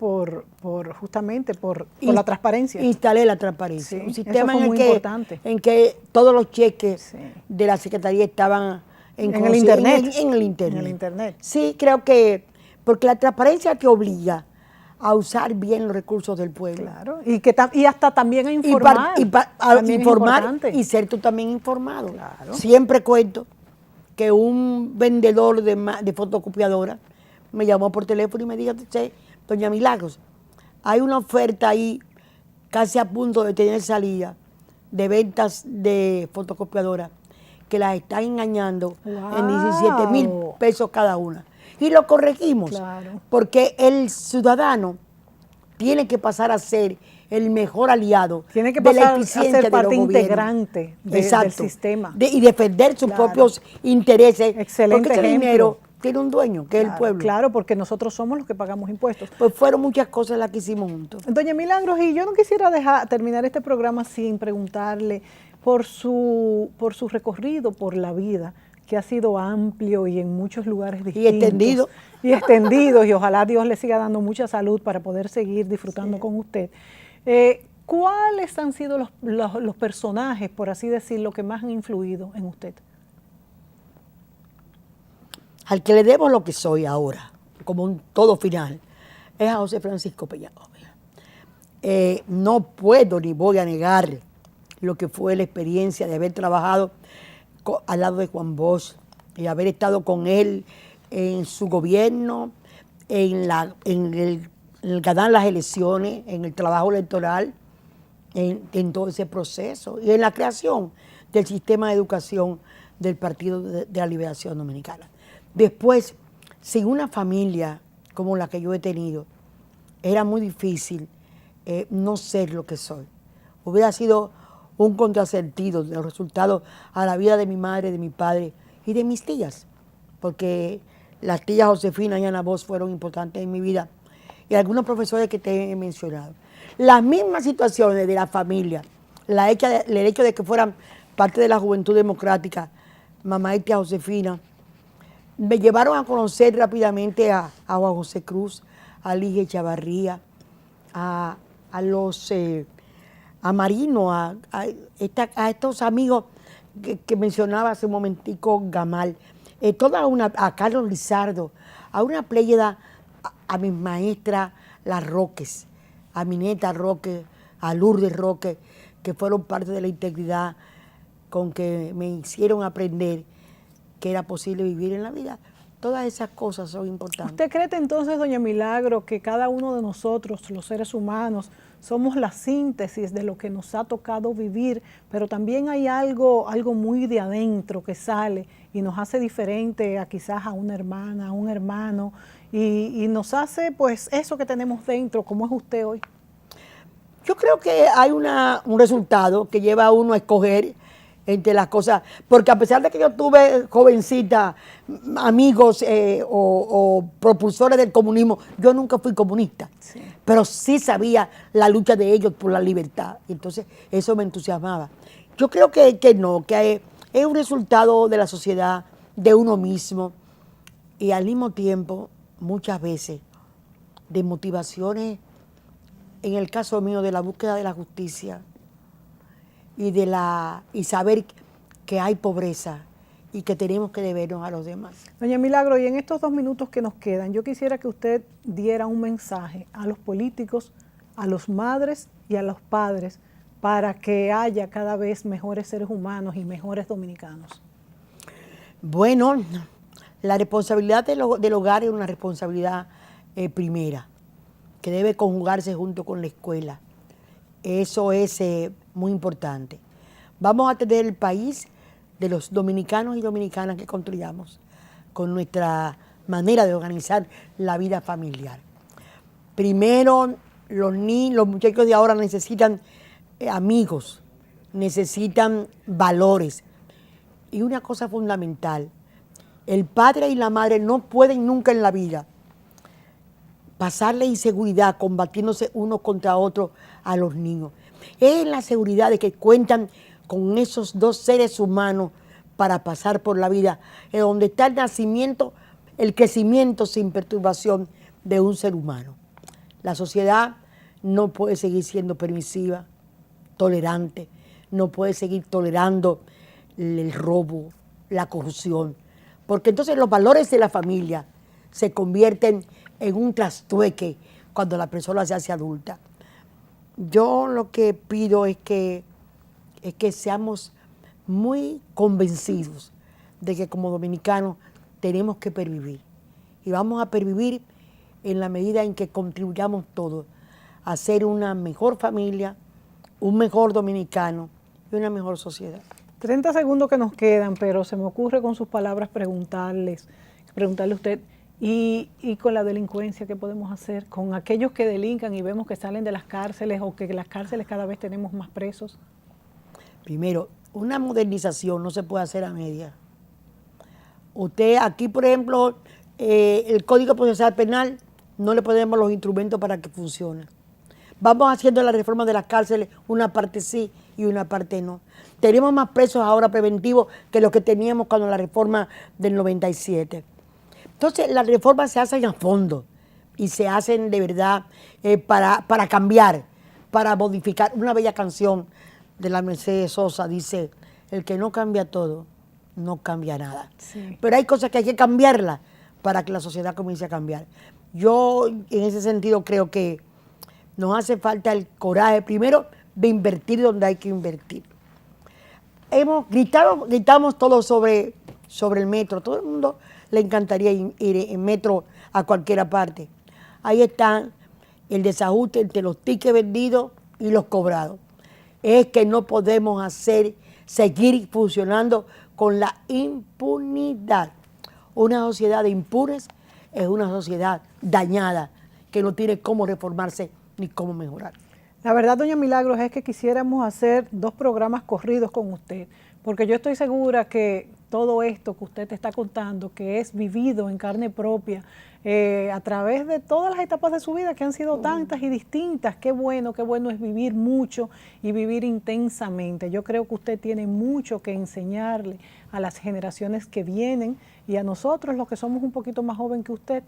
justamente por la transparencia. Instalé la transparencia. Sí, un sistema importante. En que todos los cheques de la Secretaría estaban en el Internet. En el Internet. Sí, creo que, porque la transparencia te obliga a usar bien los recursos del pueblo. Claro, y hasta también a informar. Informar y ser tú también informado. Claro. Siempre cuento que un vendedor de fotocopiadora me llamó por teléfono y me dijo, doña Milagros, hay una oferta ahí casi a punto de tener salida de ventas de fotocopiadoras que las están engañando en 17,000 pesos cada una. Y lo corregimos, porque el ciudadano tiene que pasar a ser el mejor aliado, tiene que pasar a ser parte integrante del sistema. Y defender sus propios intereses. Excelente porque ese dinero tiene un dueño, que es el pueblo. Claro, porque nosotros somos los que pagamos impuestos. Pues fueron muchas cosas las que hicimos juntos. Doña Milagros, y yo no quisiera terminar este programa sin preguntarle por su recorrido por la vida, que ha sido amplio y en muchos lugares distintos. Y extendido, y ojalá Dios le siga dando mucha salud para poder seguir disfrutando con usted. ¿Cuáles han sido los personajes, por así decirlo, que más han influido en usted? Al que le debo lo que soy ahora, como un todo final, es a José Francisco Peña Gómez. No puedo ni voy a negar lo que fue la experiencia de haber trabajado al lado de Juan Bosch y haber estado con él en su gobierno, en el ganar las elecciones, en el trabajo electoral, en todo ese proceso y en la creación del sistema de educación del Partido de la Liberación Dominicana. Después, sin una familia como la que yo he tenido, era muy difícil no ser lo que soy. Hubiera sido un contrasentido de los resultados a la vida de mi madre, de mi padre y de mis tías, porque las tías Josefina y Ana Bosch fueron importantes en mi vida, y algunos profesores que te he mencionado. Las mismas situaciones de la familia, el hecho de que fueran parte de la Juventud Democrática, mamá y tía Josefina, me llevaron a conocer rápidamente a Juan José Cruz, a Ligia Chavarría, a Marino, a estos amigos que mencionaba hace un momentico Gamal, a Carlos Lizardo, a una pléyada, a mis maestras, las Roques, a Mineta Roque, a Lourdes Roque, que fueron parte de la integridad con que me hicieron aprender que era posible vivir en la vida. Todas esas cosas son importantes. ¿Usted cree entonces, doña Milagro, que cada uno de nosotros, los seres humanos, somos la síntesis de lo que nos ha tocado vivir, pero también hay algo muy de adentro que sale y nos hace diferente a quizás a una hermana, a un hermano, y nos hace pues eso que tenemos dentro, como es usted hoy? Yo creo que hay un resultado que lleva a uno a escoger entre las cosas, porque a pesar de que yo tuve jovencita amigos o propulsores del comunismo, yo nunca fui comunista, sí, pero sí sabía la lucha de ellos por la libertad, y entonces eso me entusiasmaba. Yo creo que es un resultado de la sociedad, de uno mismo, y al mismo tiempo, muchas veces, de motivaciones, en el caso mío, de la búsqueda de la justicia, y saber que hay pobreza y que tenemos que debernos a los demás. Doña Milagro, y en estos 2 minutos que nos quedan, yo quisiera que usted diera un mensaje a los políticos, a las madres y a los padres, para que haya cada vez mejores seres humanos y mejores dominicanos. Bueno, la responsabilidad del hogar es una responsabilidad primera, que debe conjugarse junto con la escuela. Eso es muy importante. Vamos a tener el país de los dominicanos y dominicanas que construyamos con nuestra manera de organizar la vida familiar. Primero, los muchachos de ahora necesitan amigos, necesitan valores. Y una cosa fundamental, el padre y la madre no pueden nunca en la vida pasarle inseguridad combatiéndose unos contra otros a los niños. Es la seguridad de que cuentan con esos dos seres humanos para pasar por la vida, en donde está el nacimiento, el crecimiento sin perturbación de un ser humano. La sociedad no puede seguir siendo permisiva, tolerante, no puede seguir tolerando el robo, la corrupción, porque entonces los valores de la familia se convierten en un trastrueque cuando la persona se hace adulta. Yo lo que pido es que seamos muy convencidos de que como dominicanos tenemos que pervivir. Y vamos a pervivir en la medida en que contribuyamos todos a ser una mejor familia, un mejor dominicano y una mejor sociedad. 30 segundos que nos quedan, pero se me ocurre con sus palabras preguntarle a usted, y con la delincuencia, ¿qué podemos hacer? Con aquellos que delincan y vemos que salen de las cárceles, o que en las cárceles cada vez tenemos más presos. Primero, una modernización no se puede hacer a media. Usted aquí, por ejemplo, el Código Procesal Penal, no le ponemos los instrumentos para que funcione. Vamos haciendo la reforma de las cárceles, una parte sí y una parte no. Tenemos más presos ahora preventivos que los que teníamos cuando la reforma del 97. Entonces, las reformas se hacen a fondo y se hacen de verdad para cambiar, para modificar. Una bella canción de la Mercedes Sosa dice, el que no cambia todo, no cambia nada. Sí. Pero hay cosas que hay que cambiarlas para que la sociedad comience a cambiar. Yo, en ese sentido, creo que nos hace falta el coraje, primero, de invertir donde hay que invertir. Gritamos todos sobre el metro. Todo el mundo le encantaría ir en metro a cualquier parte. Ahí están el desajuste entre los tickets vendidos y los cobrados. Es que no podemos seguir funcionando con la impunidad. Una sociedad de impunes es una sociedad dañada que no tiene cómo reformarse ni cómo mejorar. La verdad, doña Milagros, es que quisiéramos hacer 2 programas corridos con usted, porque yo estoy segura que todo esto que usted te está contando, que es vivido en carne propia, a través de todas las etapas de su vida, que han sido tantas y distintas, qué bueno es vivir mucho y vivir intensamente. Yo creo que usted tiene mucho que enseñarle a las generaciones que vienen y a nosotros, los que somos un poquito más joven que usted.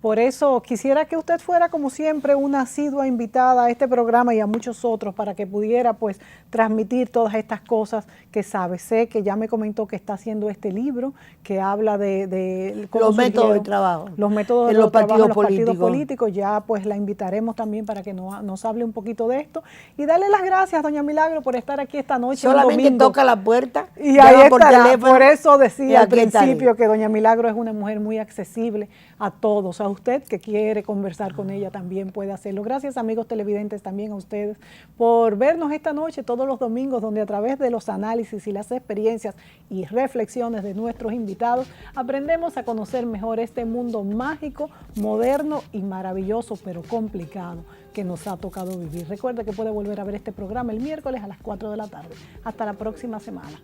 Por eso quisiera que usted fuera, como siempre, una asidua invitada a este programa y a muchos otros para que pudiera pues transmitir todas estas cosas que sabe. Sé que ya me comentó que está haciendo este libro que habla de los métodos de trabajo. Los métodos de los partidos políticos. Ya pues la invitaremos también para que nos hable un poquito de esto. Y darle las gracias, doña Milagro, por estar aquí esta noche. Solamente toca la puerta. Y ahí estará. Por eso decía al principio que doña Milagro es una mujer muy accesible a todos. A usted que quiere conversar con ella también puede hacerlo. Gracias, amigos televidentes, también a ustedes por vernos esta noche, todos los domingos, donde a través de los análisis y las experiencias y reflexiones de nuestros invitados aprendemos a conocer mejor este mundo mágico, moderno y maravilloso, pero complicado que nos ha tocado vivir. Recuerde que puede volver a ver este programa el miércoles a las 4 de la tarde. Hasta la próxima semana.